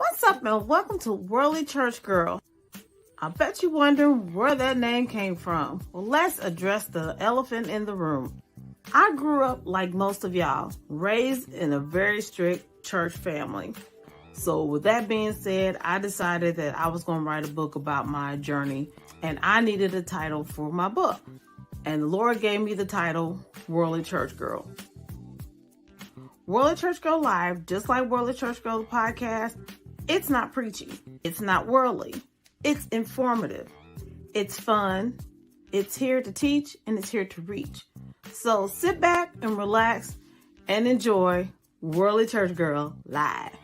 What's up, and welcome to Worldly Church Girl. I bet you're wondering where that name came from. Well, let's address the elephant in the room. I grew up like most of y'all, raised in a very strict church family. So with that being said, I decided that I was going to write a book about my journey, and I needed a title for my book. And the Lord gave me the title, Worldly Church Girl. Worldly Church Girl Live, just like Worldly Church Girl podcast, it's not preachy. It's not worldly. It's informative. It's fun. It's here to teach and it's here to reach. So sit back and relax and enjoy Worldly Church Girl Live.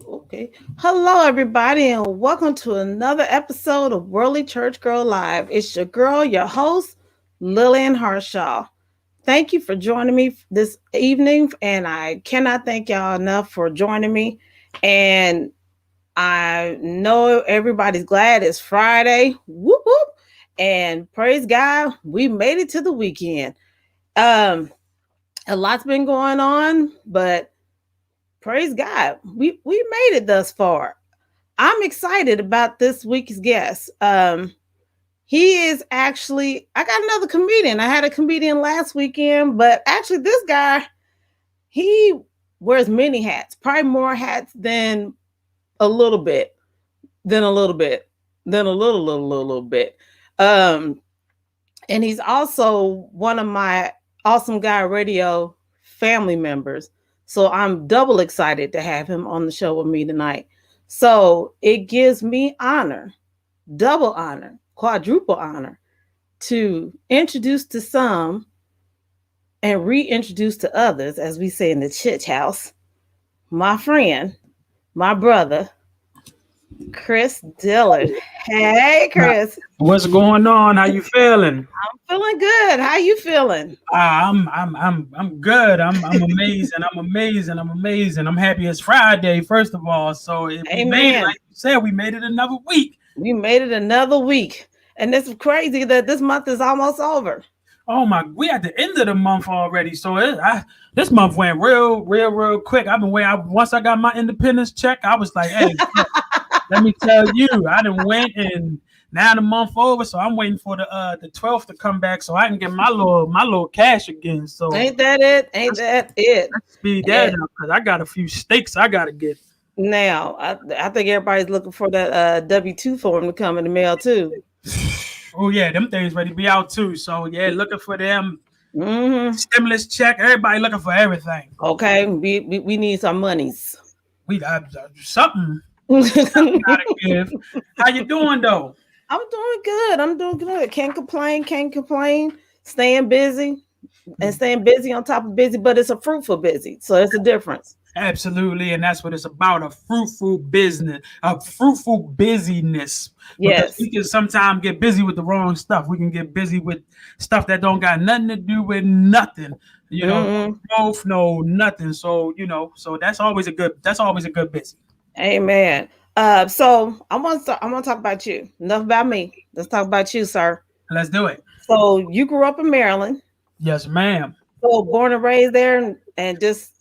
Okay. Hello, everybody, and welcome to another episode of Worldly Church Girl Live. It's your girl, your host, Lillian Harshaw. Thank you for joining me this evening, and I cannot thank y'all enough for joining me. And I know everybody's glad it's Friday. Whoop, whoop. And praise God, we made it to the weekend. A lot's been going on, but praise God, we made it thus far. I'm excited about this week's guest. He is actually, I got another comedian. I had a comedian last weekend, but actually this guy, he wears many hats, probably more hats than a little bit, than a little bit. And he's also one of my Awesome Guy Radio family members. So I'm double excited to have him on the show with me tonight. So it gives me honor, double honor, quadruple honor to introduce to some and reintroduce to others, as we say in the church house, my friend, my brother, Chris Dillard. Hey, Chris. What's going on? How you feeling? I'm feeling good. How you feeling? I'm good. I'm amazing. I'm amazing. I'm happy it's Friday, first of all. So we made it, like you said, we made it another week. We made it another week. And it's crazy that this month is almost over. Oh my, we at the end of the month already. So this month went real quick. I've been waiting. Once I got my independence check, I was like, hey, let me tell you, I done went and now the month over. So I'm waiting for the 12th to come back so I can get my little cash again. So ain't that it? Let's speed that up because I got a few steaks I gotta get. Now, I think everybody's looking for that W-2 form to come in the mail too. Oh yeah, them things ready to be out too. So yeah, looking for them. Stimulus check. Everybody looking for everything. Okay, we need some monies. We got something. Gotta give. How you doing though? I'm doing good. Can't complain. Staying busy on top of busy, but it's a fruitful busy. So it's a difference. Absolutely, and that's what it's about, a fruitful business, a fruitful busyness. Yes. Because we can sometimes get busy with the wrong stuff. We can get busy with stuff that don't got nothing to do with nothing. You know, growth, no nothing. So, so that's always a good busy. Amen. So I want to talk about you. Enough about me. Let's talk about you, sir. Let's do it. So you grew up in Maryland. Yes, ma'am. So born and raised there and just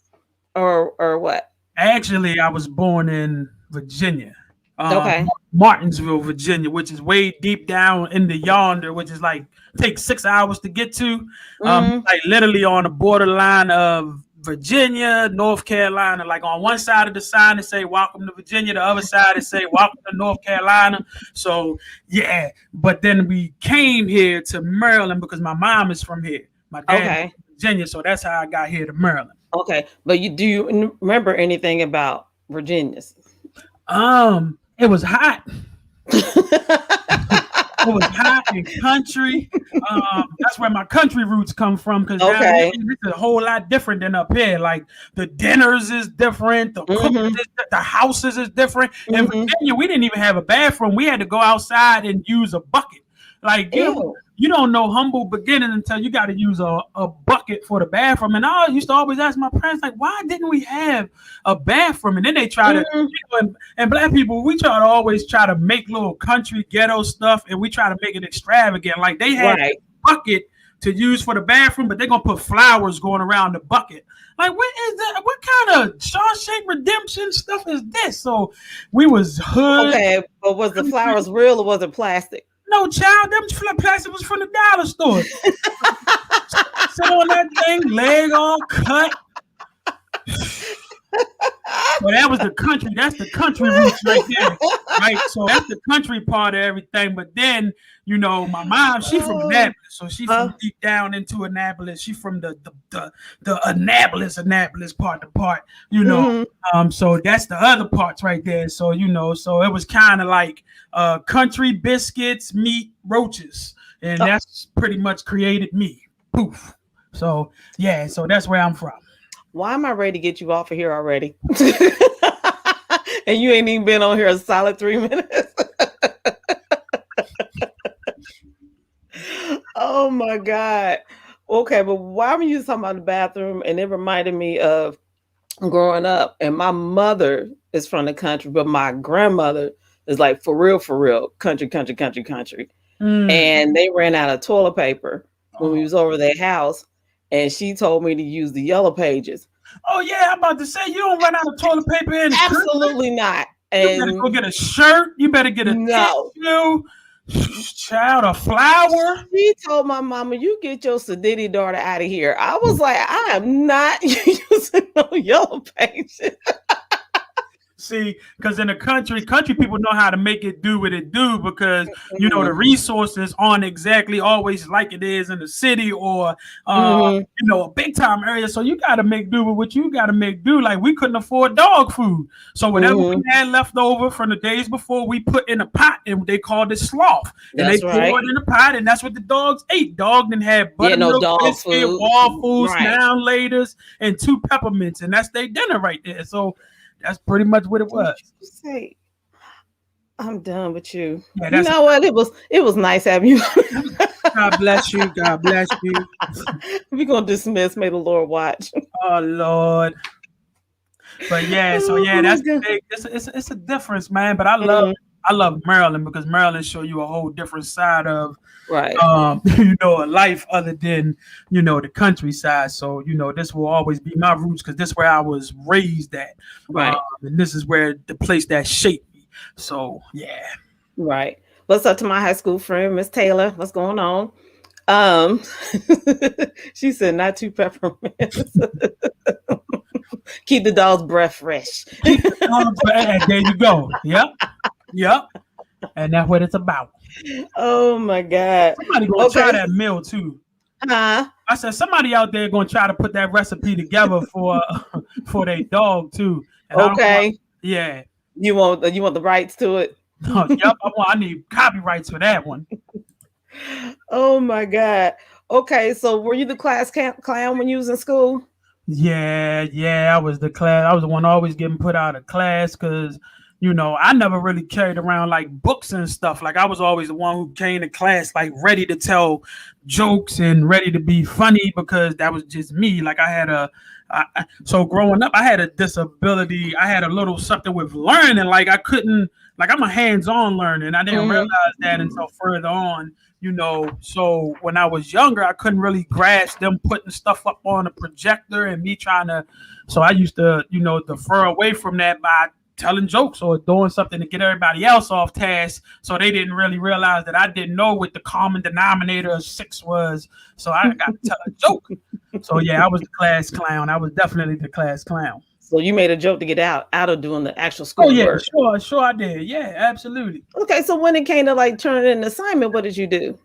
or what? Actually, I was born in Virginia. Okay. Martinsville, Virginia, which is way deep down in the yonder, which is like takes 6 hours to get to. Like literally on the borderline of Virginia, North Carolina. Like on one side of the sign it say welcome to Virginia, the other side it say welcome to North Carolina. So yeah, but then we came here to Maryland because my mom is from here. My dad is from Virginia, so that's how I got here to Maryland. Okay, but do you remember anything about Virginia's? It was hot. It was hot and country. That's where my country roots come from. Because it's a whole lot different than up here. Like the dinners is different, the cooking the houses is different. In Virginia, we didn't even have a bathroom. We had to go outside and use a bucket. Like you don't know humble beginning until you got to use a bucket for the bathroom. And I used to always ask my parents, like, why didn't we have a bathroom? And then they try to, and black people, we always try to make little country ghetto stuff, and we try to make it extravagant. Like they had a bucket to use for the bathroom, but they're gonna put flowers going around the bucket. Like, what is that? What kind of Shawshank Redemption stuff is this? So we was hood. Okay, but was the flowers real or was it plastic? No, child, them plastic was from the dollar store. Sit on that thing, leg all cut. Well, that was the country. That's the country roots right there, right? So that's the country part of everything. But then, you know, my mom, she from Annapolis, so she from deep down into Annapolis. She from the Annapolis part. You know, so that's the other parts right there. So you know, so it was kind of like country biscuits, meat, roaches, and that's pretty much created me. Poof. So yeah, so that's where I'm from. Why am I ready to get you off of here already? And you ain't even been on here a solid 3 minutes. Oh my God. Okay, but why were you talking about the bathroom? And it reminded me of growing up. And my mother is from the country, but my grandmother is like for real, country. And they ran out of toilet paper when we was over their house. And she told me to use the yellow pages. Oh yeah, I'm about to say you don't run out of toilet paper in absolutely not. And you better go get a shirt. You better get a tissue, child, a flower. She told my mama, "You get your sedity daughter out of here." I was like, "I am not using no yellow pages." See, because in the country people know how to make it do what it do because, you know, the resources aren't exactly always like it is in the city or, you know, a big time area. So you got to make do with what you got to make do. Like we couldn't afford dog food. So whatever we had left over from the days before, we put in a pot and they called it sloth. And they poured in a pot and that's what the dogs ate. Dog then had buttermilk, biscuit, waffles, now laters, and 2 peppermints. And that's their dinner right there. So that's pretty much what it was. Say, I'm done with you. Yeah, you know what? It was nice having you. God bless you. God bless you. We're gonna dismiss. May the Lord watch. Oh Lord. But yeah, so yeah, that's big. It's a difference, man. But I love Maryland because Maryland show you a whole different side of you know, a life other than, you know, the countryside. So, you know, this will always be my roots because this is where I was raised at. Right. And this is where the place that shaped me. So, yeah. Right. What's up to my high school friend, Miss Taylor? What's going on? She said not 2 peppermints. Keep the dog's breath fresh. There you go. Yep. And that's what it's about. Oh my God. Somebody gonna try that meal too. I said somebody out there gonna try to put that recipe together for their dog too. And yeah. You want the rights to it? Yep. I need copyrights for that one. Oh my God. Okay, so were you the class clown when you was in school? Yeah, I was the class. I was the one always getting put out of class because, you know, I never really carried around like books and stuff. Like I was always the one who came to class like ready to tell jokes and ready to be funny because that was just me. Like I had so growing up, I had a disability. I had a little something with learning. Like I couldn't, like I'm a hands-on learner and I didn't realize that until further on. You know, so when I was younger, I couldn't really grasp them putting stuff up on a projector and me trying to. So I used to, you know, defer away from that by telling jokes or doing something to get everybody else off task. So they didn't really realize that I didn't know what the common denominator of 6 was. So I got to tell a joke. So yeah, I was the class clown. I was definitely the class clown. So you made a joke to get out of doing the actual school work. Sure I did. Yeah, absolutely. Okay, so when it came to like turning in an assignment, what did you do?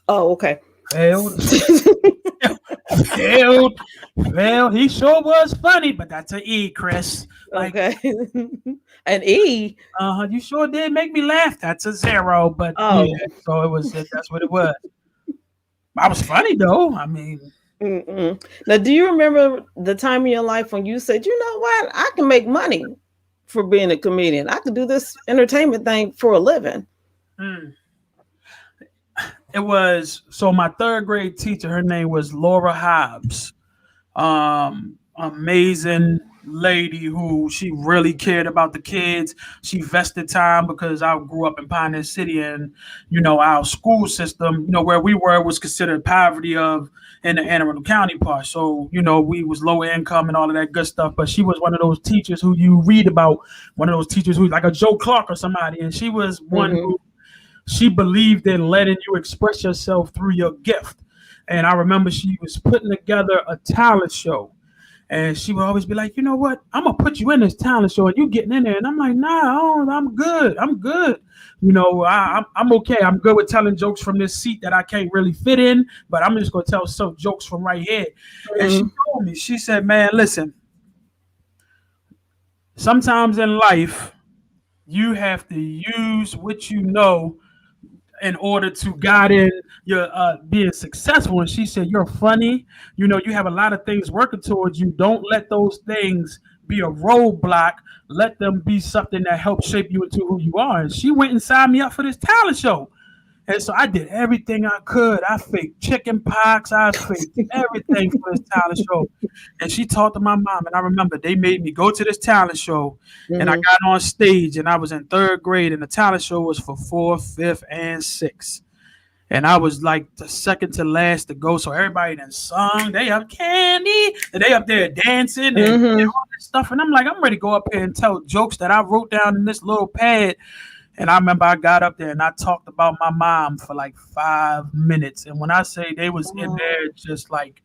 Oh, okay. Failed. Well, he sure was funny, but that's an E, Chris. Like, okay. An E? You sure did make me laugh. That's a 0, but yeah, so it was. That's what it was. I was funny though. I mean. Now, do you remember the time in your life when you said, you know what, I can make money for being a comedian. I could do this entertainment thing for a living. It was, so my 3rd grade teacher, her name was Laura Hobbs. Amazing lady who she really cared about the kids. She vested time because I grew up in Pioneer City, and our school system, where we were was considered poverty of in the Anne Arundel County part. So we was low income and all of that good stuff. But she was one of those teachers who you read about, one of those teachers who like a Joe Clark or somebody, and she was one who she believed in letting you express yourself through your gift. And I remember she was putting together a talent show. And she would always be like, you know what? I'm gonna put you in this talent show, and you getting in there. And I'm like, nah, I'm good. I'm good. I'm okay. I'm good with telling jokes from this seat that I can't really fit in, but I'm just gonna tell some jokes from right here. And she told me, she said, man, listen. Sometimes in life, you have to use what you know in order to guide in your being successful. And she said, you're funny. You have a lot of things working towards you. Don't let those things be a roadblock. Let them be something that helps shape you into who you are. And she went and signed me up for this talent show. And so I did everything I could. I faked chicken pox. I faked everything for this talent show. And she talked to my mom. And I remember they made me go to this talent show. And I got on stage, and I was in 3rd grade. And the talent show was for 4th, 5th, and 6th. And I was like the second to last to go. So everybody then sung. They have candy. And they up there dancing and all this stuff. And I'm like, I'm ready to go up here and tell jokes that I wrote down in this little pad. And I remember I got up there and I talked about my mom for like 5 minutes. And when I say they was in there just like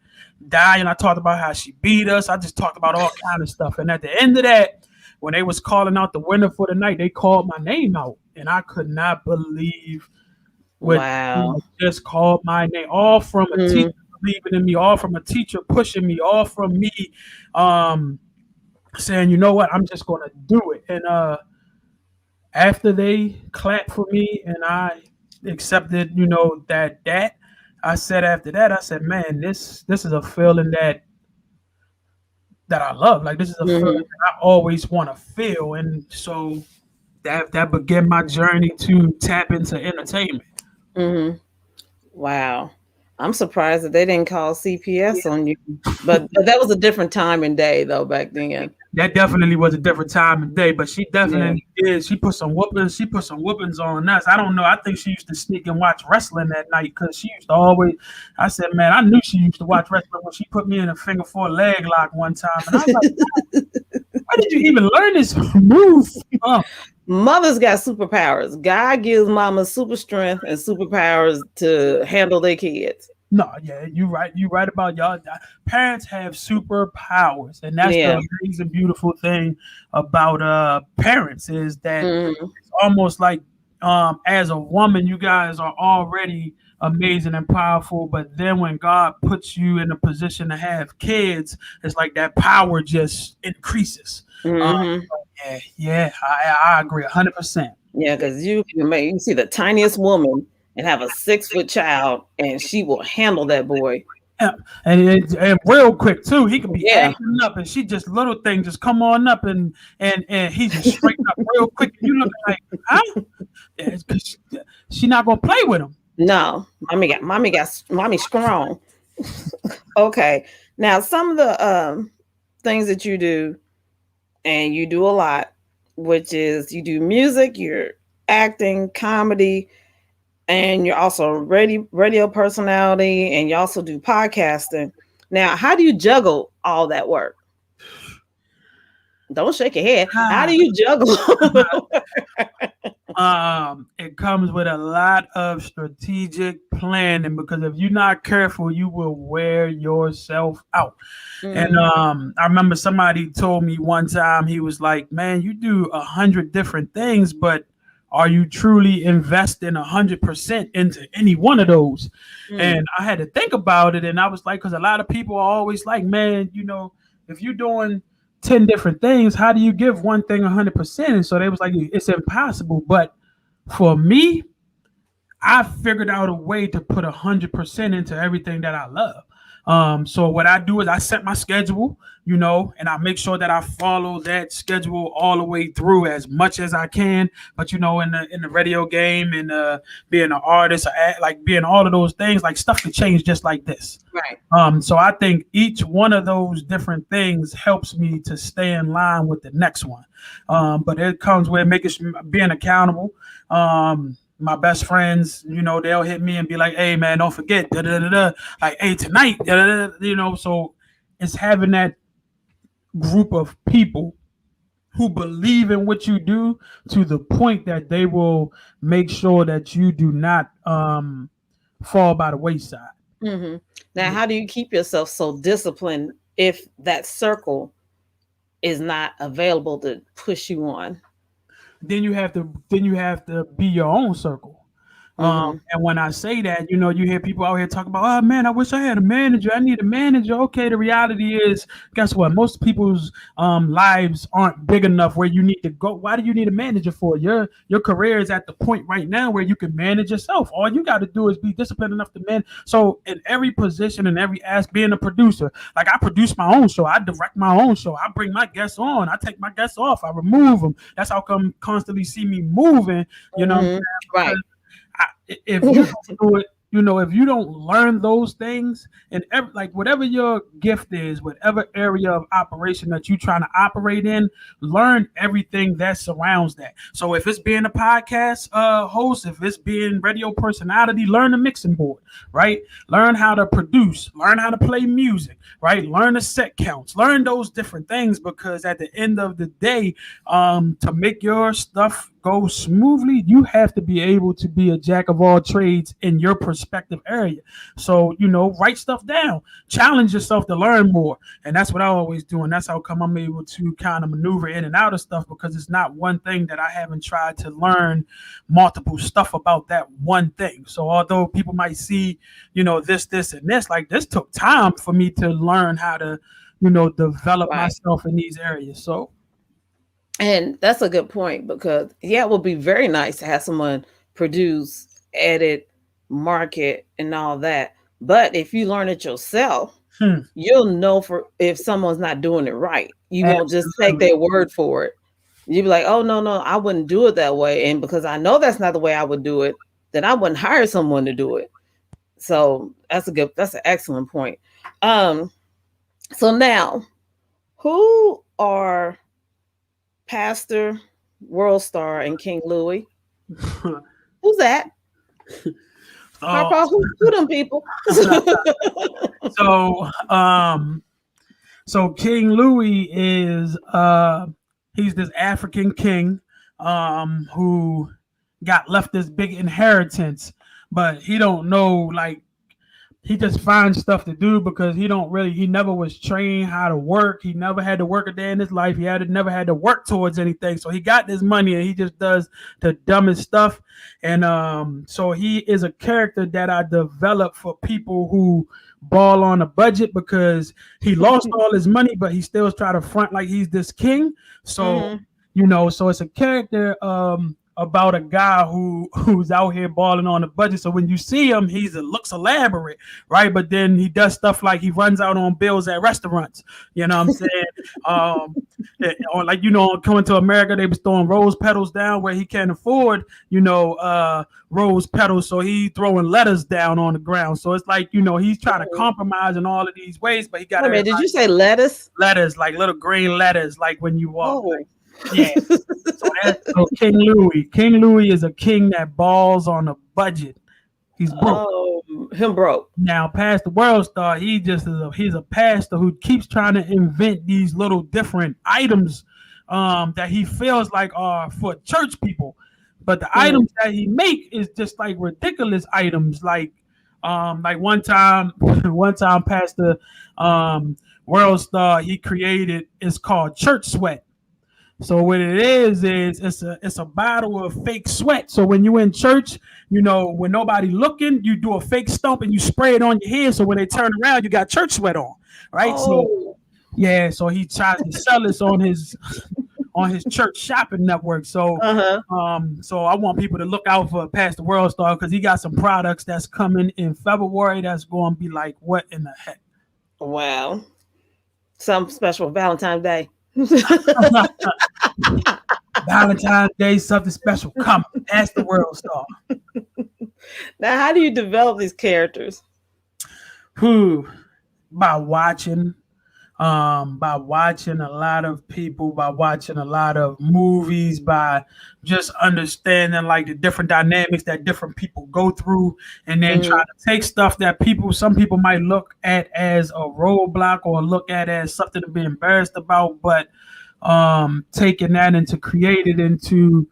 dying, I talked about how she beat us. I just talked about all kind of stuff. And at the end of that, when they was calling out the winner for the night, they called my name out. And I could not believe what just called my name. All from a teacher believing in me, all from a teacher pushing me, all from me saying, you know what, I'm just going to do it. And after they clapped for me and I accepted, that I said after that, I said, man, this is a feeling that I love. Like, this is a feeling that I always want to feel. And so that began my journey to tap into entertainment. Wow. I'm surprised that they didn't call CPS on you. But that was a different time and day, though, back then. That definitely was a different time and day, but she definitely did. She put some whoopings on us. I don't know. I think she used to sneak and watch wrestling that night because she used to always. I said, man, I knew she used to watch wrestling when she put me in a finger four leg lock one time, and I was like, where did you even learn this move? Mothers got superpowers. God gives mamas super strength and superpowers to handle their kids. No, yeah, you're right. You're right about y'all. Parents have superpowers, and that's the amazing, beautiful thing about parents is that it's almost like as a woman, you guys are already amazing and powerful, but then when God puts you in a position to have kids, it's like that power just increases. I agree 100%. Yeah, because you can see the tiniest woman and have a 6-foot child, and she will handle that boy. Yeah. And real quick too, he could be acting up, and she just little things just come on up, and he just straighten up real quick. And you look like, huh? She not gonna play with him. No, mommy strong. Okay, now some of the things that you do, and you do a lot, which is you do music, you're acting, comedy, and you're also a radio personality, and you also do podcasting. Now, how do you juggle all that work? Don't shake your head. How do you juggle? It comes with a lot of strategic planning, because if you're not careful, you will wear yourself out. And I remember somebody told me one time, he was like, man, you do 100 different things, but are you truly investing 100% into any one of those? And I had to think about it. And I was like, because a lot of people are always like, man, if you're doing 10 different things, how do you give one thing 100%? And so they was like, it's impossible. But for me, I figured out a way to put 100% into everything that I love. So what I do is I set my schedule, and I make sure that I follow that schedule all the way through as much as I can. But in the radio game and being an artist, like being all of those things, like stuff can change just like this. Right. So I think each one of those different things helps me to stay in line with the next one. But it comes with being accountable. My best friends, they'll hit me and be like, "Hey, man, don't forget, da da da da." Like, "Hey, tonight, da, da, da," So it's having that group of people who believe in what you do to the point that they will make sure that you do not fall by the wayside. Mm-hmm. Now, how do you keep yourself so disciplined if that circle is not available to push you on? Then you have to be your own circle. And when I say that, you hear people out here talk about, "Oh man, I wish I had a manager. I need a manager." Okay, the reality is, guess what? Most people's lives aren't big enough where you need to go. Why do you need a manager for? Your career is at the point right now where you can manage yourself. All you got to do is be disciplined enough to manage. So in every position, in every aspect, being a producer, like I produce my own show, I direct my own show, I bring my guests on, I take my guests off, I remove them. That's how come constantly see me moving. Right. If you don't do it, if you don't learn those things, and like whatever your gift is, whatever area of operation that you're trying to operate in, learn everything that surrounds that. So if it's being a podcast host, if it's being radio personality, learn the mixing board, right? Learn how to produce, learn how to play music, right? Learn the set counts, learn those different things, because at the end of the day, to make your stuff go smoothly, you have to be able to be a jack of all trades in your perspective area. So, write stuff down, challenge yourself to learn more. And that's what I always do. And that's how come I'm able to kind of maneuver in and out of stuff, because it's not one thing that I haven't tried to learn multiple stuff about that one thing. So although people might see, this, and this, like this took time for me to learn how to, develop myself in these areas. So. And that's a good point, because it would be very nice to have someone produce, edit, market, and all that. But if you learn it yourself, you'll know if someone's not doing it right. You won't just take their word for it. You'll be like, "Oh no, I wouldn't do it that way." And because I know that's not the way I would do it, then I wouldn't hire someone to do it. So that's an excellent point. So now, who are Pastor, World Star, and King Louie? Who's that? Who them people? So King Louie is he's this African king who got left this big inheritance, but he don't know, like, he just finds stuff to do because he never was trained how to work. He never had to work a day in his life. He never had to work towards anything. So he got this money and he just does the dumbest stuff. And so he is a character that I developed for people who ball on a budget, because he lost all his money, but he still try to front like he's this king. So, so it's a character about a guy who's out here balling on a budget. So when you see him, looks elaborate, right? But then he does stuff like he runs out on bills at restaurants. You know what I'm saying? Or like, coming to America, they was throwing rose petals down where he can't afford, rose petals. So he throwing letters down on the ground. So it's like, he's trying to compromise in all of these ways, but he got. Did you say lettuce? Letters, like little green letters, like when you walk. Yeah. So King Louie is a king that balls on a budget. He's broke. Him broke. Now, Pastor World Star, he's a pastor who keeps trying to invent these little different items that he feels like are for church people, but the items that he make is just like ridiculous items. Like one time, Pastor World Star, he created, it's called church sweat. So what it is it's a bottle of fake sweat. So when you in church, when nobody looking, you do a fake stump and you spray it on your head. So when they turn around, you got church sweat on, right? So so he tries to sell this on his church shopping network. So so I want people to look out for Pastor World Star, because he got some products that's coming in February that's going to be like, what in the heck? Wow. Some special Valentine's Day. Valentine's Day, something special coming. That's the world star. Now, how do you develop these characters? Who? By watching. By watching a lot of people, by watching a lot of movies, by just understanding like the different dynamics that different people go through, and then try to take stuff that some people might look at as a roadblock or look at as something to be embarrassed about, but taking that and to create it into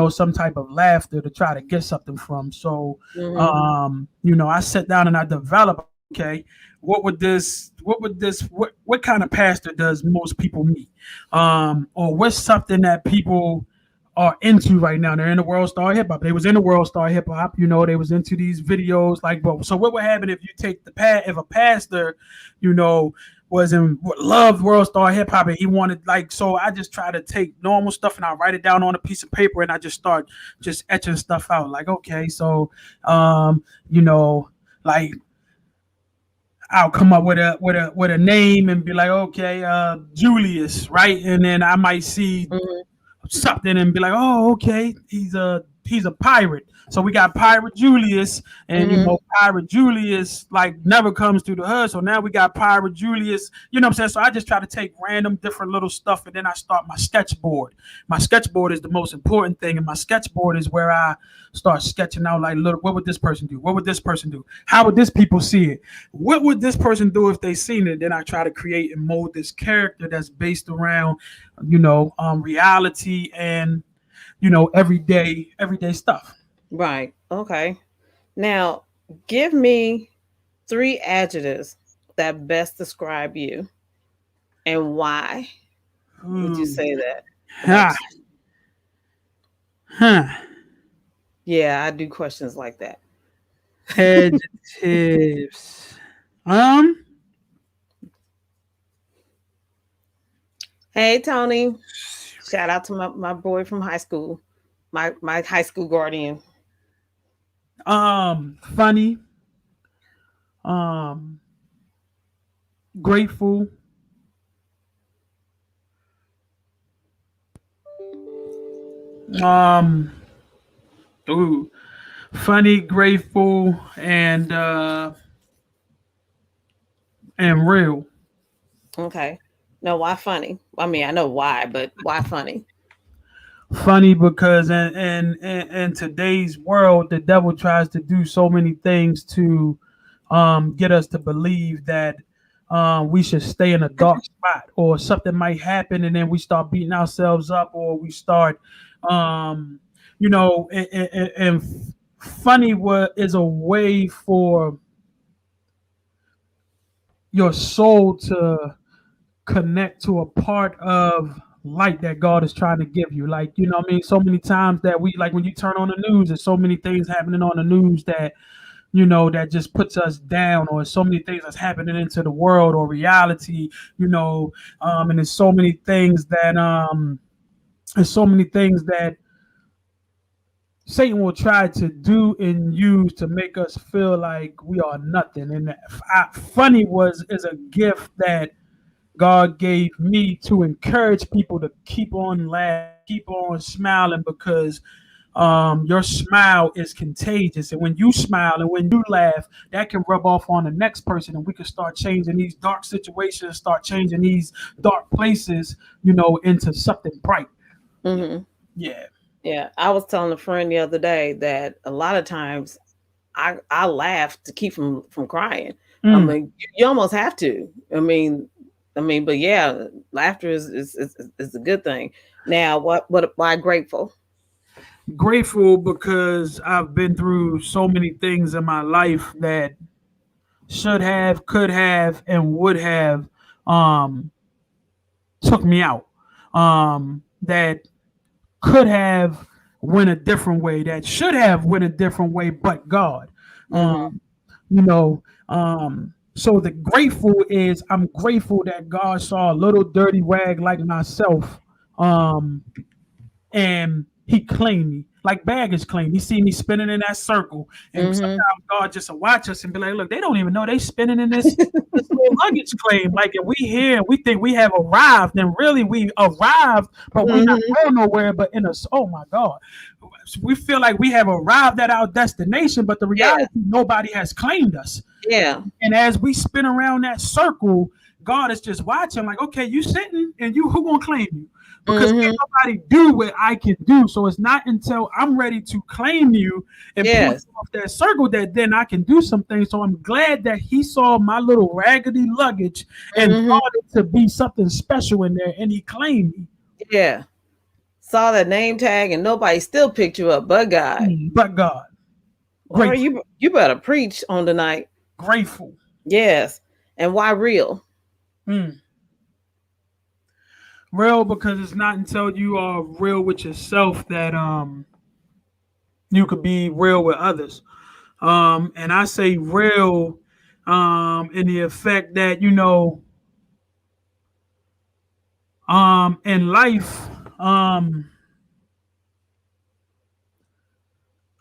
some type of laughter to try to get something from. So I sit down and I develop, okay, what kind of pastor does most people meet, or what's something that people are into right now? They're in the world star hip hop. They was in the world star hip hop, they was into these videos, like, but so what would happen if you take if a pastor loved world star hip hop and he wanted, like, so I just try to take normal stuff and I write it down on a piece of paper and I just start just etching stuff out, like, okay, so like I'll come up with a name and be like, okay, Julius, right? And then I might see something and be like, oh, okay, he's a pirate. So we got Pirate Julius, and Pirate Julius like never comes through the hood. So now we got Pirate Julius, you know what I'm saying? So I just try to take random different little stuff, and then I start my sketchboard. My sketchboard is the most important thing, and my sketchboard is where I start sketching out like, look, what would this person do? What would this person do? How would this people see it? What would this person do if they seen it? Then I try to create and mold this character that's based around, reality and everyday stuff. Right. Okay. Now, give me 3 adjectives that best describe you, and why would you say that? Yeah, I do questions like that. Adjectives. Hey, Tony. Shout out to my boy from high school, my high school guardian. Funny, grateful, funny, grateful, and real. Okay. No, why funny? I mean, I know why, but why funny? Funny because in today's world, the devil tries to do so many things to get us to believe that we should stay in a dark spot, or something might happen and then we start beating ourselves up, or we start and funny is a way for your soul to connect to a part of light that God is trying to give you. Like, what I mean? So many times that we, like, when you turn on the news, there's so many things happening on the news that, that just puts us down, or so many things that's happening into the world or reality, and there's so many things that Satan will try to do and use to make us feel like we are nothing. And funny is a gift that God gave me to encourage people to keep on laughing, keep on smiling, because your smile is contagious. And when you smile and when you laugh, that can rub off on the next person, and we can start changing these dark situations, start changing these dark places, into something bright. Yeah. Yeah. I was telling a friend the other day that a lot of times I laugh to keep from crying. I mean, you almost have to. I mean, but yeah, laughter is a good thing. Now, why grateful? Grateful because I've been through so many things in my life that should have, could have, and would have took me out. That could have went a different way, that should have went a different way, but God. So the grateful is, I'm grateful that God saw a little dirty rag like myself, and he claimed me, like baggage claim. He see me spinning in that circle, and sometimes God just will watch us and be like, look, they don't even know they spinning in this luggage claim. Like if we here, we think we have arrived, and really we arrived, but we're not going nowhere. But oh my God, we feel like we have arrived at our destination, but the reality, nobody has claimed us. Yeah. And as we spin around that circle, God is just watching, like, okay, you sitting, and who gonna claim you? Because can't nobody do what I can do. So it's not until I'm ready to claim you and pull you off that circle that then I can do some things. So I'm glad that he saw my little raggedy luggage and thought it to be something special in there, and he claimed me. Yeah. Saw that name tag, and nobody still picked you up but God. But God. Or you better preach on tonight. Grateful. Yes. And why real? Real because it's not until you are real with yourself that you could be real with others. And I say real in the effect that, in life,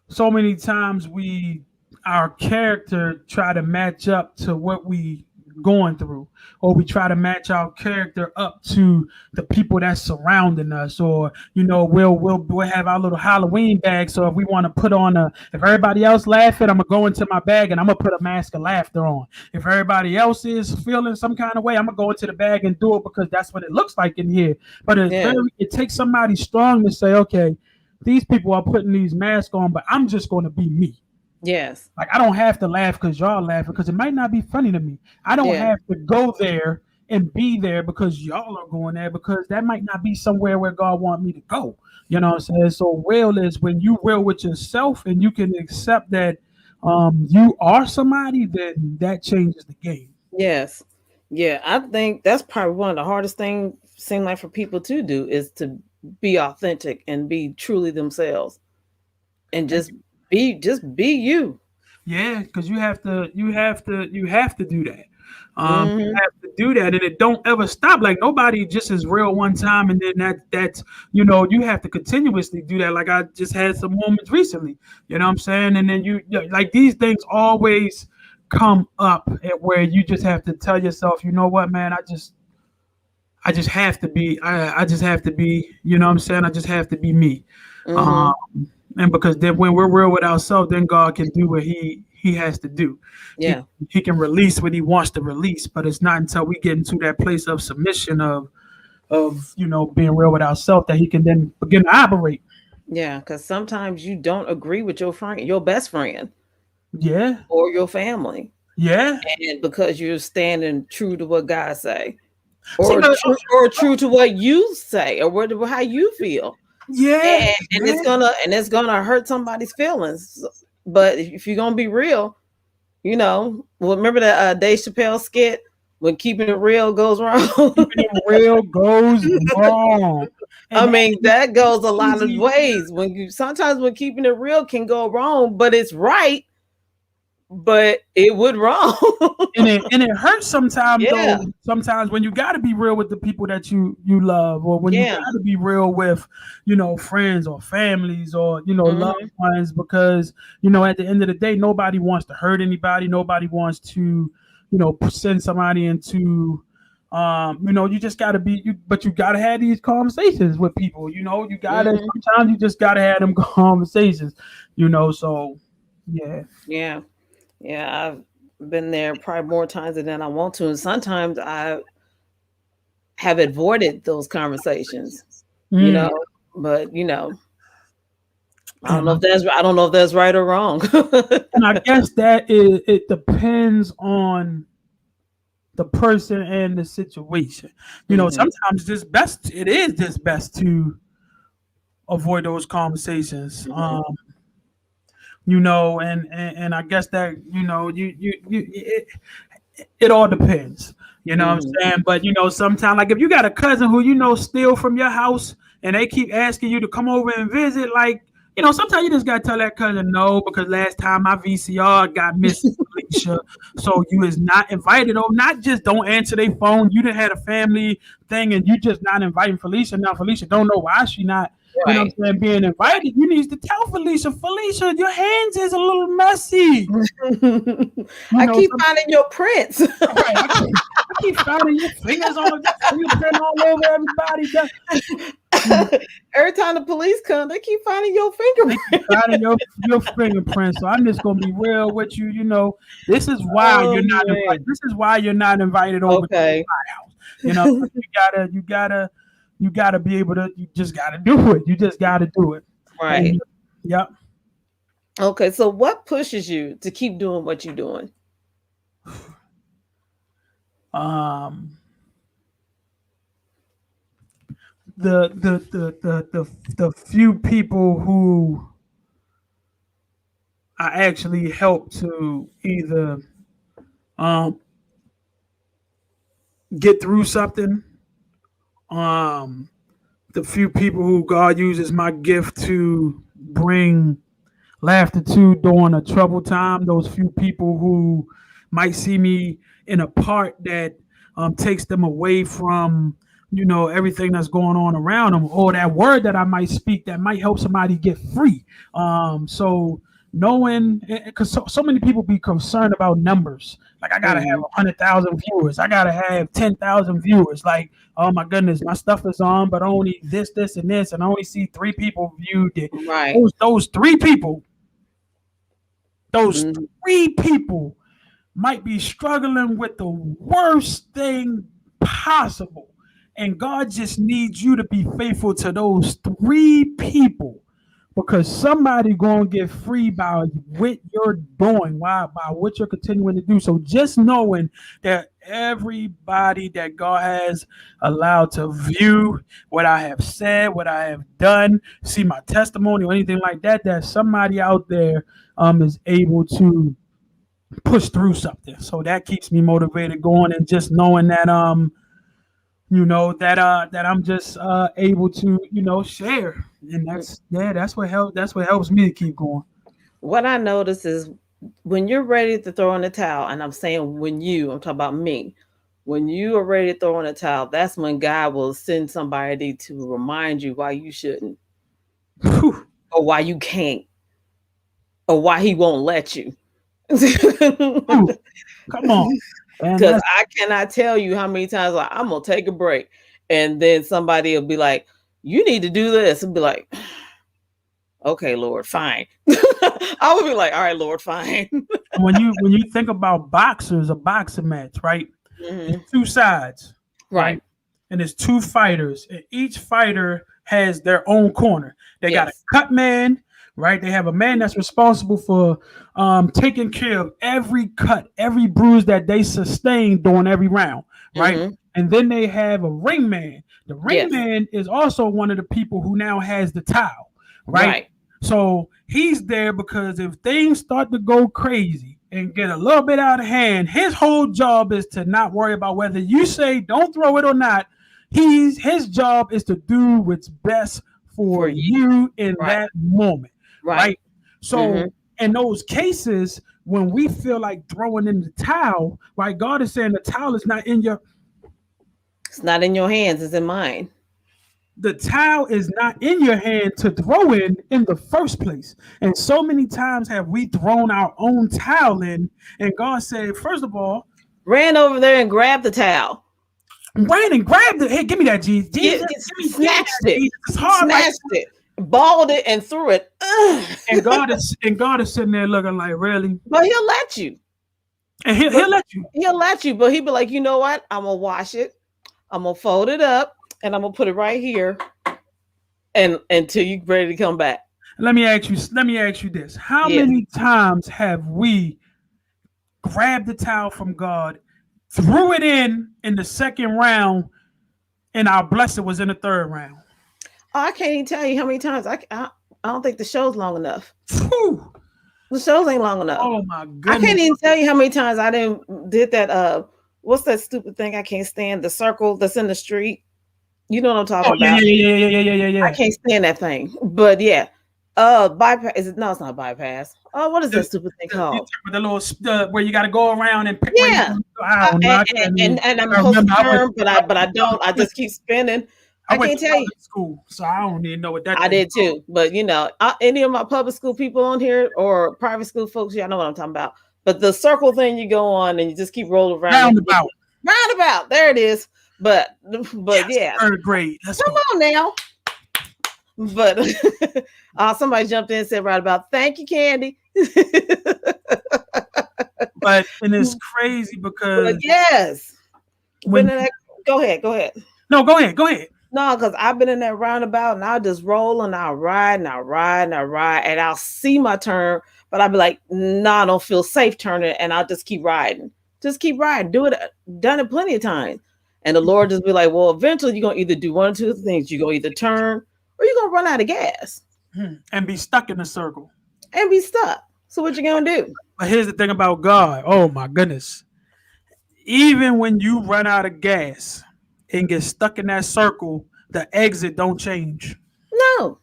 so many times our character try to match up to what we going through, or we try to match our character up to the people that's surrounding us, or we'll have our little Halloween bag. So if we want to put on if everybody else laughing, I'm gonna go into my bag and I'm gonna put a mask of laughter on. If everybody else is feeling some kind of way, I'm gonna go into the bag and do it because that's what it looks like in here. But it takes somebody strong to say, okay, these people are putting these masks on, but I'm just going to be me. Yes. Like I don't have to laugh because y'all laughing, because it might not be funny to me. I don't have to go there and be there because y'all are going there, because that might not be somewhere where God want me to go. You know what I'm saying? So real is when you real with yourself and you can accept that you are somebody, then that changes the game. Yes. Yeah. I think that's probably one of the hardest things seem like for people to do is to be authentic and be truly themselves and just be you. Yeah, because you have to do that. You have to do that, and it don't ever stop. Like nobody just is real one time, and then that's you have to continuously do that. Like I just had some moments recently, you know what I'm saying? And then you like these things always come up at where you just have to tell yourself, you know what, man, I just have to be, I just have to be, you know what I'm saying? I just have to be me. And because then when we're real with ourselves, then God can do what he has to do. Yeah. He can release what he wants to release, but it's not until we get into that place of submission of being real with ourselves that he can then begin to operate. Yeah. Cause sometimes you don't agree with your friend, your best friend. Yeah. Or your family. Yeah. And because you're standing true to what God say. Or true to what you say, or how you feel. Yeah, and it's gonna hurt somebody's feelings. But if you're gonna be real, remember that Dave Chappelle skit when keeping it real goes wrong. Keeping it real goes wrong. I mean, that goes a lot of ways. Sometimes when keeping it real can go wrong, but it's right. But it would wrong. and it hurts sometimes though. Sometimes when you got to be real with the people that you love, or when you got to be real with friends or families or loved ones, because at the end of the day, nobody wants to hurt anybody. Nobody wants to send somebody into you just got to be but you got to have these conversations with people. You got to sometimes you just got to have them conversations. So yeah. Yeah, I've been there probably more times than I want to, and sometimes I have avoided those conversations. But I don't know if that's right or wrong. And I guess that it depends on the person and the situation. Sometimes it is just best to avoid those conversations. And I guess that it all depends. What I'm saying? But sometimes, like if you got a cousin who steal from your house and they keep asking you to come over and visit, like sometimes you just gotta tell that cousin no, because last time my VCR got missing, Felicia, so you is not invited. Or not just don't answer their phone. You done had a family thing and you just not inviting Felicia. Now Felicia don't know why she not you know what I'm saying, being invited, you need to tell Felicia, your hands is a little messy. I keep finding your prints. Right. I keep finding your fingers on the fingerprint all over everybody. Every time the police come, they keep finding your fingerprints. They keep finding your fingerprints. So I'm just gonna be real with you. You know, this is why you're not invited. This is why you're not invited over to my house. You know, you gotta be able to. You just gotta do it. You just gotta do it. Right. And, yep. Okay. So what pushes you to keep doing what you're doing? The few people who I actually help to either get through something, the few people who God uses my gift to bring laughter to during a troubled time, those few people who might see me in a part that takes them away from, you know, everything that's going on around them, or that word that I might speak that might help somebody get free. So knowing, because so many people be concerned about numbers. Like, I gotta have 100,000 viewers. I gotta have 10,000 viewers. Like, oh my goodness, my stuff is on, but only this, and this, and I only see 3 people viewed it. Right. Those 3 people. Those 3 people might be struggling with the worst thing possible. And God just needs you to be faithful to those 3 people, because somebody going to get free by what you're doing, by what you're continuing to do. So just knowing that everybody that God has allowed to view what I have said, what I have done, see my testimony or anything like that, that somebody out there is able to push through something. So that keeps me motivated going, and just knowing that you know, that I'm just able to, you know, share. And that's what helps me to keep going. What I notice is when you're ready to throw in the towel, and I'm saying I'm talking about me. When you are ready to throw in the towel, that's when God will send somebody to remind you why you shouldn't, or why you can't, or why He won't let you. Come on. Because I cannot tell you how many times, like, I'm gonna take a break, and then somebody will be like, "You need to do this," and be like, "Okay, Lord, fine." I would be like, "All right, Lord, fine." when you think about boxers, a boxing match, right? There's 2 sides, right? And there's 2 fighters, and each fighter has their own corner. They got a cut man. Right, they have a man that's responsible for taking care of every cut, every bruise that they sustain during every round, right? And then they have a ring man. The ring man is also one of the people who now has the towel, right? So he's there because if things start to go crazy and get a little bit out of hand, his whole job is to not worry about whether you say don't throw it or not. His job is to do what's best for you in that moment. Right. So in those cases, when we feel like throwing in the towel, right, God is saying the towel is not in your... It's not in your hands, it's in mine. The towel is not in your hand to throw in the first place. And so many times have we thrown our own towel in, and God said, first of all... Ran over there and grabbed the towel. Ran and grabbed it. Hey, give me that, Jesus. Snatched it. It's hard. Snatched it. Balled it and threw it. And God is sitting there looking like, really? But He'll let you. And he'll let you. He'll let you, but He'll be like, you know what? I'm gonna wash it. I'm gonna fold it up, and I'm gonna put it right here, and until you're ready to come back. Let me ask you this: how many times have we grabbed the towel from God, threw it in the second round, and our blessing was in the third round? Oh, I can't even tell you how many times. I don't think the show's long enough. Whew. The shows ain't long enough. Oh my goodness! I can't even tell you how many times I did that. What's that stupid thing I can't stand? The circle that's in the street. You know what I'm talking about? Yeah. I can't stand that thing. But yeah, bypass. Is it? No, it's not bypass. Oh, what is that stupid thing called? The little where you got to go around and pick. Yeah. And I'm supposed to turn, but I don't. I just keep spinning. I went can't to tell you. public school, so I don't even know what that I thing did too, but any of my public school people on here or private school folks, y'all know what I'm talking about. But the circle thing you go on and you just keep rolling around. Roundabout. There it is. But yes, yeah. Third grade. Come on now. But somebody jumped in and said roundabout. Thank you, Candy. But and it's crazy because yes. Go ahead. No, go ahead. No, because I've been in that roundabout and I'll just roll and I'll ride and I'll see my turn, but I'll be like, nah, I don't feel safe turning, and I'll just keep riding. Just keep riding. Done it plenty of times. And the Lord just be like, well, eventually you're gonna either do one or two things. You're gonna either turn or you're gonna run out of gas. And be stuck in a circle. And be stuck. So what you gonna do? But here's the thing about God. Oh my goodness. Even when you run out of gas and get stuck in that circle, the exit don't change. No.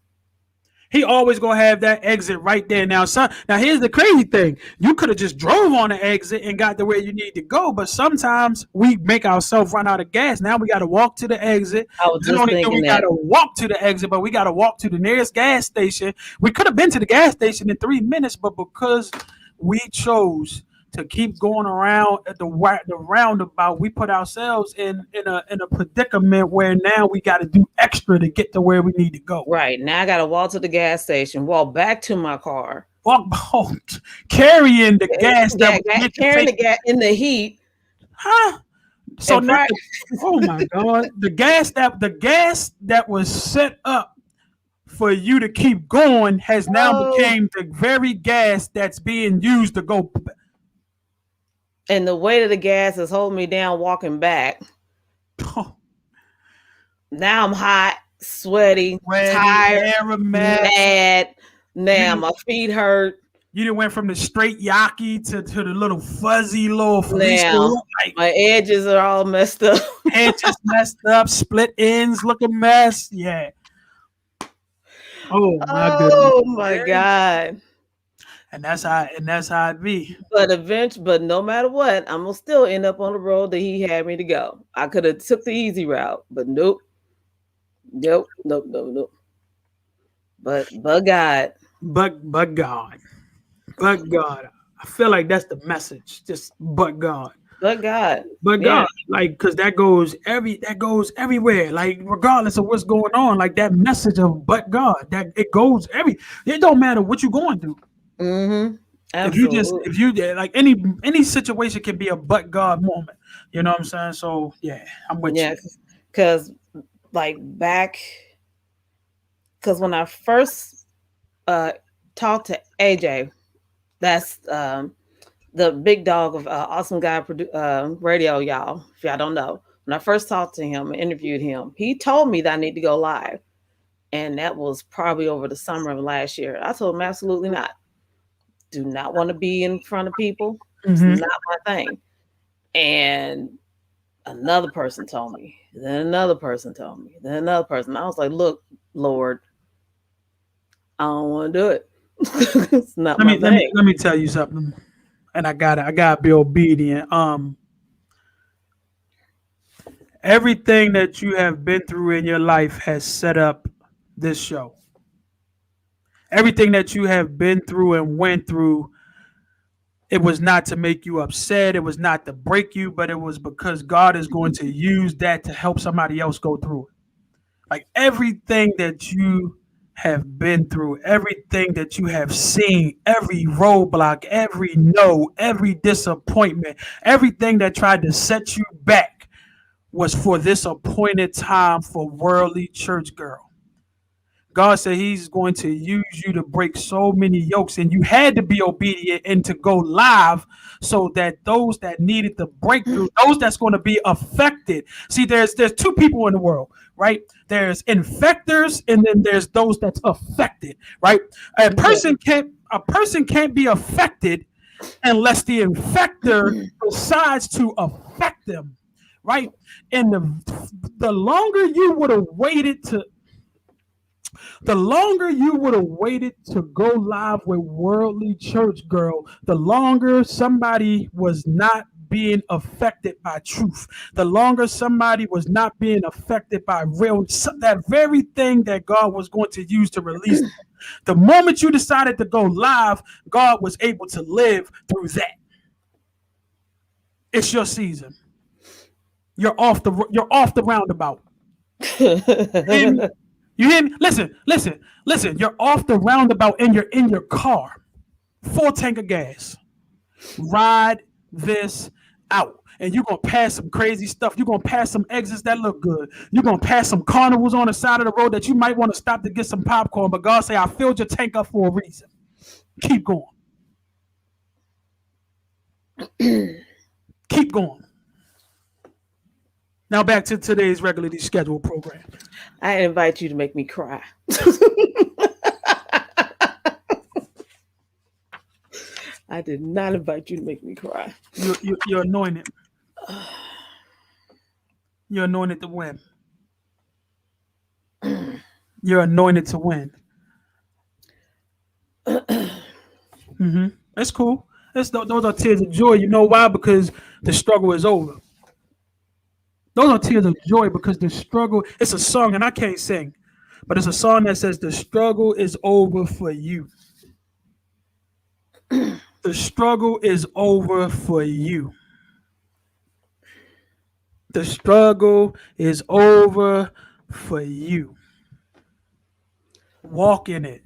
He always gonna have that exit right there. Now here's the crazy thing. You could have just drove on the exit and got to where you need to go, but sometimes we make ourselves run out of gas. Now we got to walk to the exit. Not only do we got to walk to the exit, but we got to walk to the nearest gas station. We could have been to the gas station in 3 minutes, but because we chose to keep going around at the roundabout, we put ourselves in a predicament where now we got to do extra to get to where we need to go. Right. Now I got to walk to the gas station, walk back to my car. Carrying the gas. Carrying the gas in the heat. Huh? So now, oh my God. The gas that was set up for you to keep going has now became the very gas that's being used to go. And the weight of the gas is holding me down walking back. Now I'm hot, sweaty, tired, mad. Now my feet hurt. You done went from the straight yaki to the little fuzzy little now, my edges are all messed up. Edges messed up, split ends look a mess. Yeah. Oh my goodness. Oh my God. And that's how it be. But no matter what, I'm gonna still end up on the road that he had me to go. I could have took the easy route, but nope. But God. But God. I feel like that's the message. Just but God. But God. But God. Like, because that goes everywhere. Like, regardless of what's going on, like that message of but God, that it goes it don't matter what you're going through. Mm-hmm. If you like any situation can be a but God moment. You know what I'm saying? So yeah, I'm with you. Because when I first talked to AJ, that's the big dog of Awesome Guy Radio, y'all. If y'all don't know, when I first talked to him and interviewed him, he told me that I need to go live, and that was probably over the summer of last year. I told him absolutely not. Do not want to be in front of people. It's not my thing. And another person told me. Then another person told me. Then another person. I was like, look, Lord, I don't want to do it. It's not my thing. Let me tell you something. And I gotta be obedient. Everything that you have been through in your life has set up this show. Everything that you have been through and went through, it was not to make you upset. It was not to break you, but it was because God is going to use that to help somebody else go through it. Like everything that you have been through, everything that you have seen, every roadblock, every no, every disappointment, everything that tried to set you back was for this appointed time for Worldly Church Girl. God said he's going to use you to break so many yokes, and you had to be obedient and to go live so that those that needed the breakthrough, those that's going to be affected. See, there's two people in the world, right? There's infectors, and then there's those that's affected, right? A person can't be affected unless the infector decides to affect them, right? And the longer you would have waited to go live with Worldly Church Girl, the longer somebody was not being affected by truth, the longer somebody was not being affected by that very thing that God was going to use to release them. The moment you decided to go live, God was able to live through that. It's your season. You're off the roundabout. You hear me? Listen. You're off the roundabout and you're in your car. Full tank of gas. Ride this out. And you're going to pass some crazy stuff. You're going to pass some exits that look good. You're going to pass some carnivals on the side of the road that you might want to stop to get some popcorn. But God say, I filled your tank up for a reason. Keep going. Keep going. Now back to today's regularly scheduled program. I invite you to make me cry. I did not invite you to make me cry. You're anointed. You're anointed to win. You're anointed to win. That's cool. Those are tears of joy. You know why? Because the struggle is over. Those are tears of joy because the struggle, it's a song and I can't sing, but it's a song that says the struggle is over for you. The struggle is over for you. The struggle is over for you. Walk in it.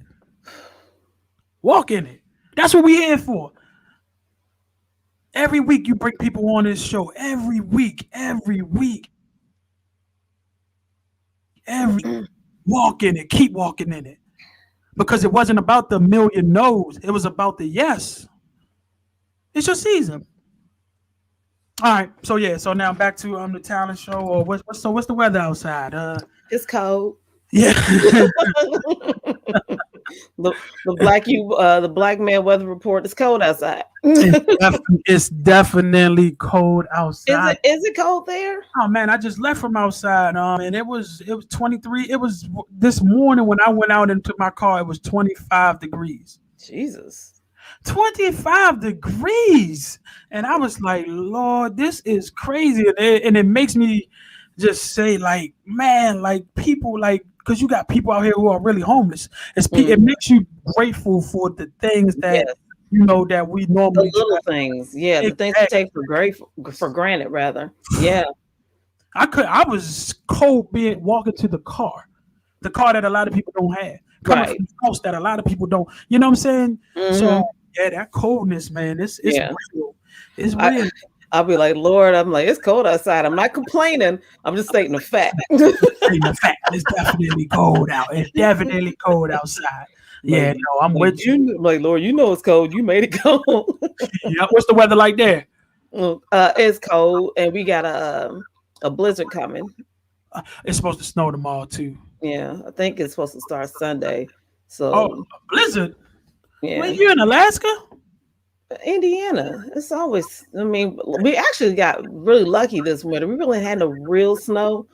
Walk in it. That's what we're here for. Every week you bring people on this show. Every week. Walk in it. Keep walking in it. Because it wasn't about the million no's. It was about the yes. It's your season. All right. So now back to the talent show. Or what's the weather outside? It's cold. Yeah. the black man weather report. It's cold outside. It's definitely cold outside. Is it cold there? Oh man, I just left from outside. And it was 23. It was this morning when I went out into my car. It was 25 degrees. Jesus. 25 degrees. And I was like, Lord, this is crazy. And it makes me just say, like, man, like people, like, because you got people out here who are really homeless. It makes you grateful for the things that that we normally the little things. Yeah, the things we take for granted, rather. Yeah. I was cold walking to the car that a lot of people don't have. Coming from the house that a lot of people don't. You know what I'm saying? Mm-hmm. So yeah, that coldness, man, it's real. It's real. I'll be like, Lord, I'm like, it's cold outside. I'm not complaining. I'm just stating the fact. It's definitely cold out. It's definitely cold outside. Yeah, like, no, I'm with you. Like, Lord, you know it's cold. You made it cold. Yeah. What's the weather like there? It's cold, and we got a blizzard coming. It's supposed to snow tomorrow too. Yeah, I think it's supposed to start Sunday. So, a blizzard. Yeah. Well, you in Alaska? Indiana. It's always, I mean, we actually got really lucky this winter. We really had no real snow,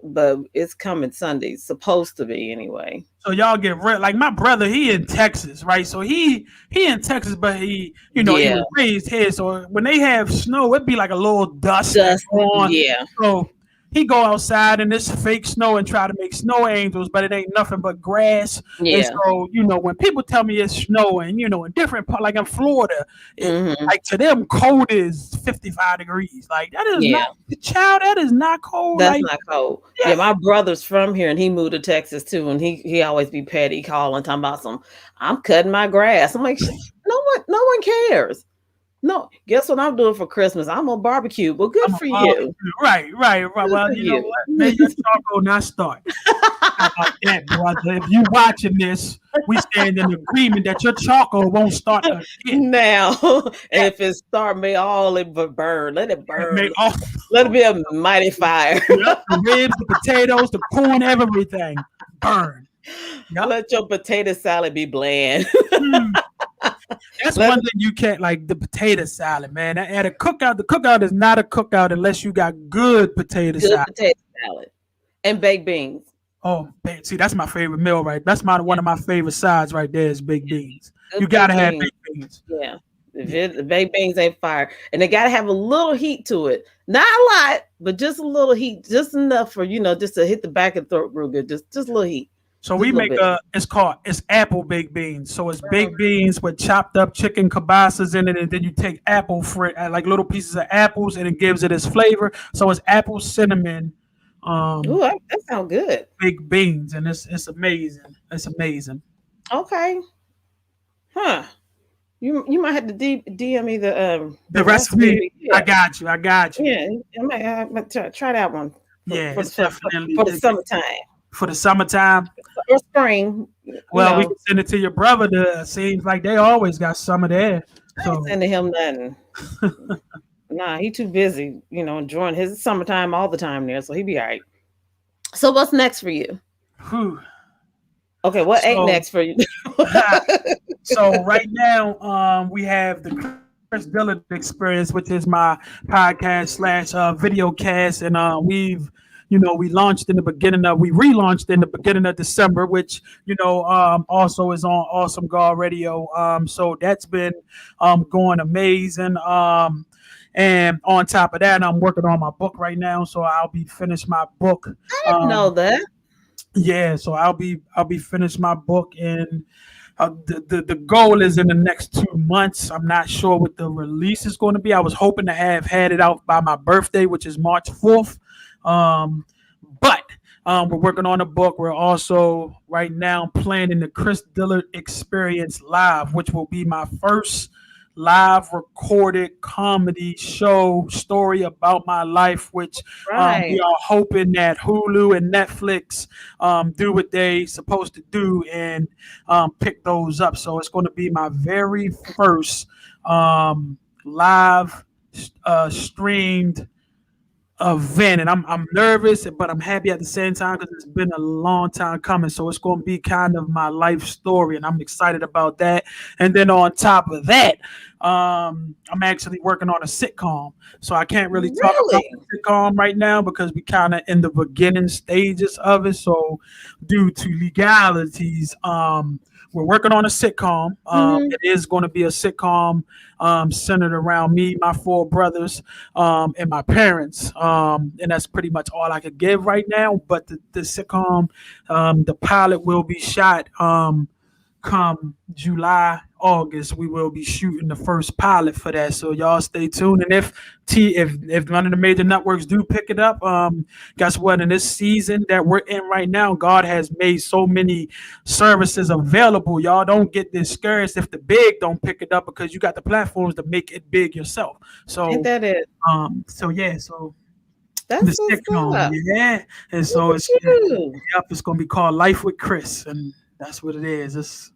but it's coming Sunday. Supposed to be anyway. So y'all get like my brother, he in Texas, right? So he in Texas, but he was raised here. So when they have snow, it'd be like a little dust on. Yeah. So he go outside in this fake snow and try to make snow angels, but it ain't nothing but grass. Yeah. And so, when people tell me it's snowing, in different parts, like in Florida, like to them, cold is 55 degrees. Like that is not, child, that is not cold. That's not cold. Yeah, my brother's from here and he moved to Texas too. And he always be petty calling, talking about I'm cutting my grass. I'm like, no one cares. No, guess what I'm doing for Christmas? I'm on barbecue. Well, good for you. Right. Well, you know what? May your charcoal not start. How about that, brother? If you watching this, we stand in agreement that your charcoal won't start again. Now, and if it start, may all it burn. Let it burn. Let it be a mighty fire. The ribs, the potatoes, the corn, everything. Burn. Yep. Let your potato salad be bland. That's one thing you can't, like the potato salad, man. At a cookout, the cookout is not a cookout unless you got good potato salad and baked beans. Oh, see, that's my favorite meal, right? That's one of my favorite sides right there is baked beans. You gotta have baked beans. Yeah, The baked beans ain't fire, and they gotta have a little heat to it. Not a lot, but just a little heat, just enough for just to hit the back of the throat real good. Just a little heat. So Just we a little make bit. it's apple baked beans. So it's baked beans with chopped up chicken kibasas in it, and then you take like little pieces of apples, and it gives it its flavor. So it's apple cinnamon, Ooh, that sounds good. baked beans, and it's amazing. It's amazing. Okay, huh? You might have to DM me The the recipe, recipe. I Yeah, got you. I got you. yeah. I might try that one Yeah, for it's definitely for the summertime for the summertime. or spring. Well, we can send it to your brother. Seems like they always got summer there. I ain't So sending him nothing. Nah, he too busy, enjoying his summertime all the time there, so he be all right. So what's next for you? whew. Okay, what ain't So next for you? so right now, we have the Chris Dillard Experience, which is my podcast slash video cast, and we relaunched in the beginning of December, which also is on Awesome God Radio. So that's been going amazing. And on top of that, I'm working on my book right now, so I'll be finished my book. I didn't know that. Yeah, so I'll be finished my book, and the goal is in the next 2 months. I'm not sure what the release is going to be. I was hoping to have had it out by my birthday, which is March 4th. But we're working on a book. We're also right now planning the Chris Dillard Experience Live, which will be my first live recorded comedy show story about my life, which we Right. are hoping that Hulu and Netflix do what they supposed to do and pick those up. So it's going to be my very first live streamed event, and I'm nervous, but I'm happy at the same time because it's been a long time coming. So it's going to be kind of my life story, and I'm excited about that. And then on top of that, I'm actually working on a sitcom, so I can't really talk about Really? the sitcom right now because we kind of in the beginning stages of it. So due to legalities, we're working on a sitcom. Hmm. It is going to be a sitcom centered around me, my four brothers, and my parents. And that's pretty much all I could give right now. But the sitcom, the pilot will be shot come July, August. We will be shooting the first pilot for that. So y'all stay tuned. And if none of the major networks do pick it up, guess what? In this season that we're in right now, God has made so many services available. Y'all don't get discouraged if the big don't pick it up because you got the platforms to make it big yourself. Ain't So that it? so the That's what's sitcom, up. yeah. And Look so at you. it's gonna be called Life with Chris, and that's what it is.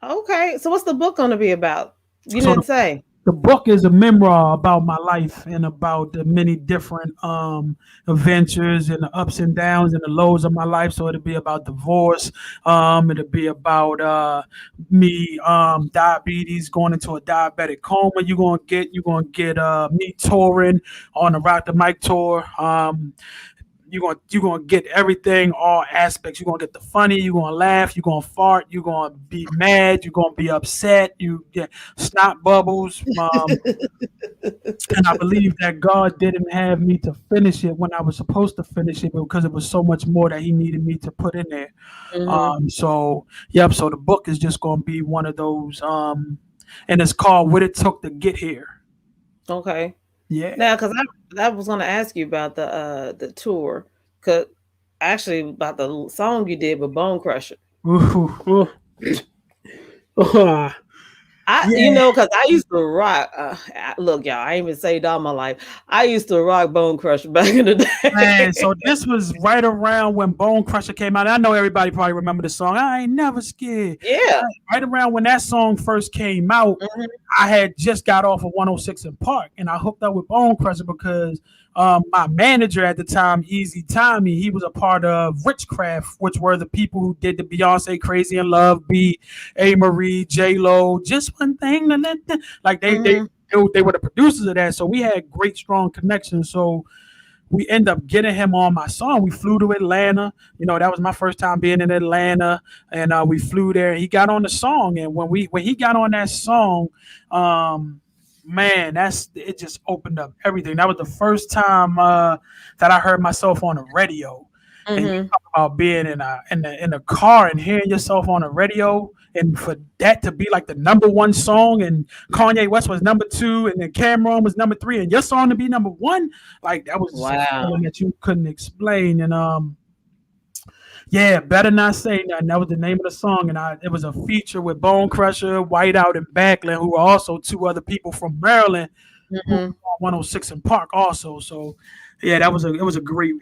Okay, so what's the book going to be about? You So didn't say. the book is a memoir about my life and about the many different adventures and the ups and downs and the lows of my life. So it'll be about divorce. It'll be about me diabetes, going into a diabetic coma. You're gonna get me touring on the Rock the Mic tour. You're gonna get everything, all aspects. You're gonna get the funny, you're gonna laugh, you're gonna fart, you're gonna be mad, you're gonna be upset, you get snot bubbles. And I believe that God didn't have me to finish it when I was supposed to finish it because it was so much more that He needed me to put in there. Hmm. So yep, so the book is just gonna be one of those and it's called What It Took to Get Here. Okay. Yeah. Now, because I was going to ask you about the tour, cause actually about the song you did with Bone Crusher. Ooh, ooh. Yeah. Because I used to rock. Look, y'all, I ain't even saved all my life. I used to rock Bone Crusher back in the Man, day. so this was right around when Bone Crusher came out. I know everybody probably remember the song. I ain't never scared. Yeah. Right around when that song first came out, Hmm. I had just got off of 106 in Park, and I hooked up with Bone Crusher because my manager at the time, Easy Tommy, he was a part of Witchcraft, which were the people who did the Beyonce "Crazy in Love" beat, A. Marie, J Lo, just one thing, like they Hmm. were the producers of that. So we had great, strong connections. So we end up getting him on my song. We flew to Atlanta. That was my first time being in Atlanta, and we flew there. He got on the song, and when he got on that song, man, it just opened up everything. That was the first time that I heard myself on the radio. And you talk about being in a car and hearing yourself on the radio, and for that to be like the number one song, and Kanye West was number 2, and then Cameron was number 3, and your song to be number 1, like that was just a feeling that you couldn't explain. And yeah, Better Not Say Nothing. That was the name of the song, and it was a feature with Bone Crusher, Whiteout, and Backlund, who were also 2 other people from Maryland, who were on 106 in Park also. So yeah, it was a great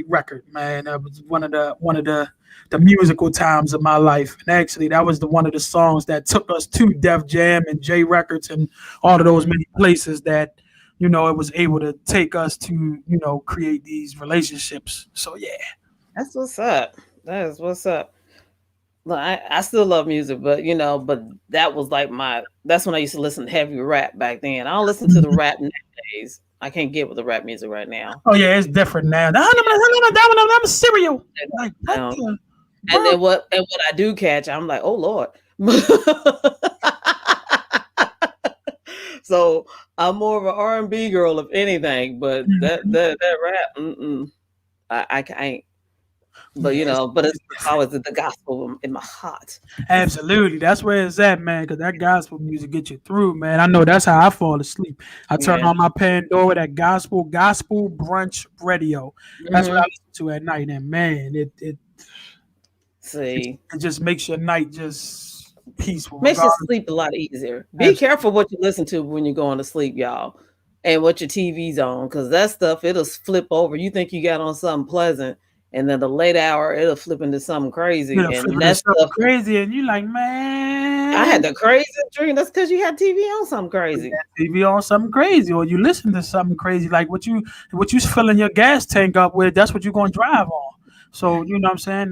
record, man. That was one of the musical times of my life. And actually, that was one of the songs that took us to Def Jam and J Records and all of those many places that it was able to take us to create these relationships. So yeah, that's what's up. That is what's up. Look, I still love music, but that was like that's when I used to listen to heavy rap back then. I don't listen to the rap nowadays. I can't get with the rap music right now. Oh yeah, it's different now. I'm cereal. Like, and then what I do catch, I'm like, oh Lord. So I'm more of an R&B girl, if anything. But that rap, I can't. But but it's always the gospel in my heart. Absolutely, that's where it's at, man. Because that gospel music gets you through, man. I know that's how I fall asleep. I turn on my Pandora, that gospel brunch radio. That's what I listen to at night, and man, it just makes your night just peaceful. Makes you sleep a lot easier. Be careful what you listen to when you're going to sleep, y'all, and what your TV's on, because that stuff, it'll flip over. You think you got on something pleasant, and then the late hour, it'll flip into something crazy. And that's stuff crazy, and you like, man, I had the crazy dream. That's because you had TV on something crazy. TV on something crazy, or you listen to something crazy, like what you filling your gas tank up with. That's what you're gonna drive on. So you know what I'm saying?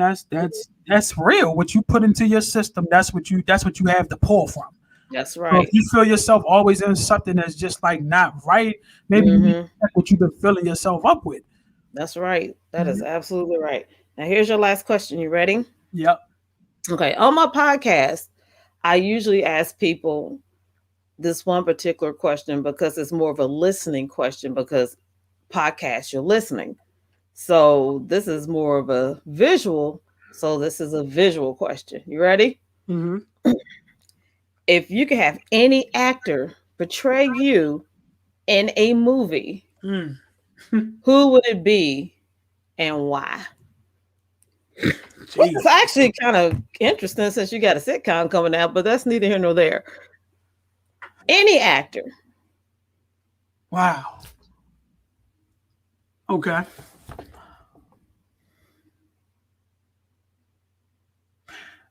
That's real. What you put into your system, that's what you have to pull from. That's right. So if you feel yourself always in something that's just like not right, maybe you check what you've been filling yourself up with. That's right. That is absolutely right. Now here's your last question. You ready? Yep. Okay. On my podcast, I usually ask people this one particular question because it's more of a listening question, because podcast, you're listening. So this is more of a visual. So this is a visual question. You ready? If you could have any actor portray you in a movie, who would it be and why? Which is actually kind of interesting since you got a sitcom coming out, but that's neither here nor there. Any actor. Wow. Okay.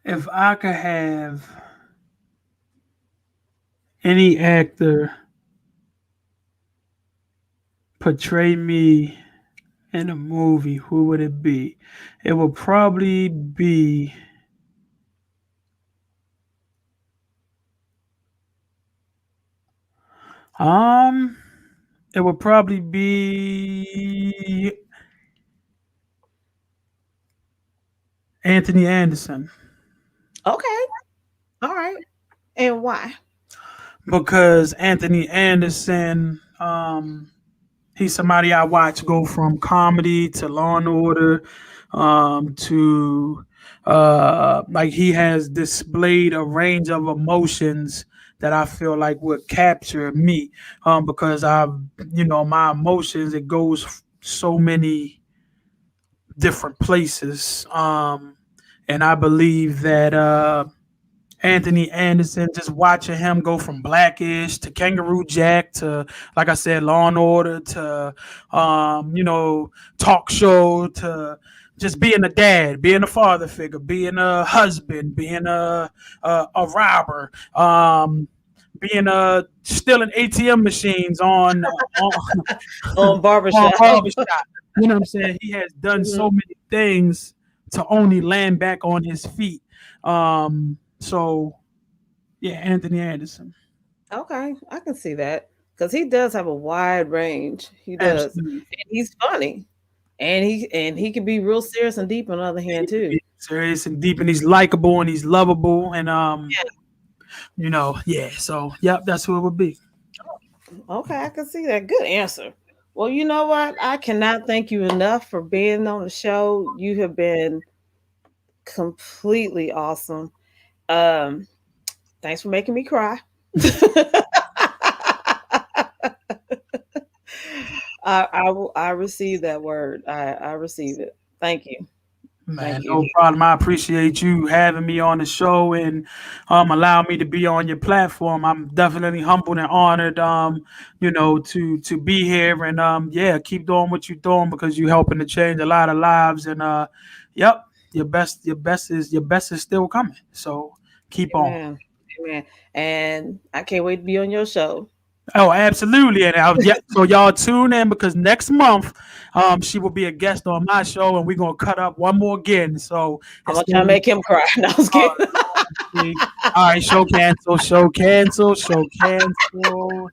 If I could have any actor portray me in a movie, who would it be? It would probably be it would probably be Anthony Anderson. Okay. All right. And why? Because Anthony Anderson, he's somebody I watch go from comedy to Law and Order, to like he has displayed a range of emotions that I feel like would capture me, because my emotions, it goes so many different places, and I believe that Anthony Anderson, just watching him go from Blackish to Kangaroo Jack to, like I said, Law and Order to, talk show to just being a dad, being a father figure, being a husband, being a robber, being stealing ATM machines on barbershop. You know what I'm saying? He has done so many things to only land back on his feet. So, yeah, Anthony Anderson. Okay, I can see that. because he does have a wide range. He does, Absolutely. and he's funny, and he can be real serious and deep on the other hand He can too. be serious and deep, and he's likable and he's lovable, and yeah. So, yep, that's who it would be. Okay, I can see that. Good answer. Well, you know what? I cannot thank you enough for being on the show. You have been completely awesome. Um, Thanks for making me cry. I receive that word. I receive it. Thank you. Man, Thank you. no problem. I appreciate you having me on the show and allowing me to be on your platform. I'm definitely humbled and honored, to be here and yeah, keep doing what you're doing because you're helping to change a lot of lives. And yep, your best is still coming. So keep on. Amen. Amen. And I can't wait to be on your show. Oh, absolutely. And yeah, so y'all tune in because next month, she will be a guest on my show, and we're gonna cut up one more again. So I'm it's gonna try gonna to be make him cry. No, I was uh, kidding. all right. Show cancel. Show cancel. Show cancel.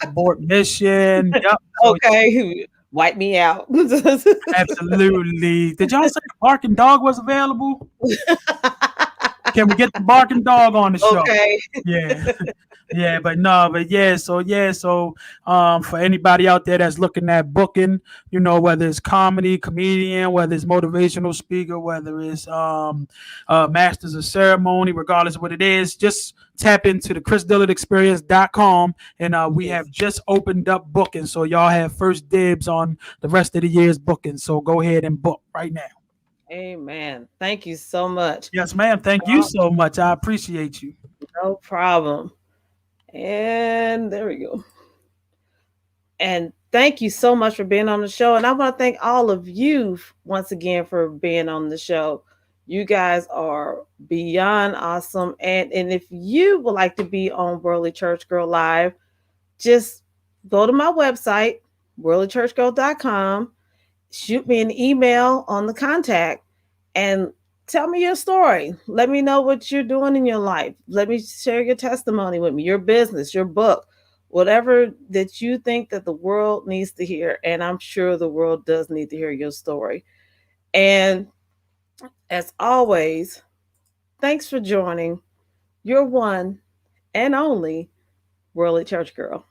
Abort mission. Yep. So Okay. Wipe me out. absolutely. Did y'all say the barking dog was available? Can we get the barking dog on the show? Okay. Yeah. Yeah, but no, but so for anybody out there that's looking at booking, whether it's comedy, comedian, whether it's motivational speaker, whether it's masters of ceremony, regardless of what it is, just tap into the chrisdillardexperience.com and we Yes. have just opened up booking. So y'all have first dibs on the rest of the year's booking. So go ahead and book right now. Amen. Thank you so much. Yes, ma'am. Thank you so much. I appreciate you. No problem. And there we go. And thank you so much for being on the show. And I want to thank all of you once again for being on the show. You guys are beyond awesome. And if you would like to be on Worldly Church Girl Live, just go to my website, worldlychurchgirl.com, shoot me an email on the contact, and tell me your story. Let me know what you're doing in your life. Let me share your testimony with me, your business, your book, whatever that you think that the world needs to hear. And I'm sure the world does need to hear your story. And as always, thanks for joining your one and only Worldly Church Girl.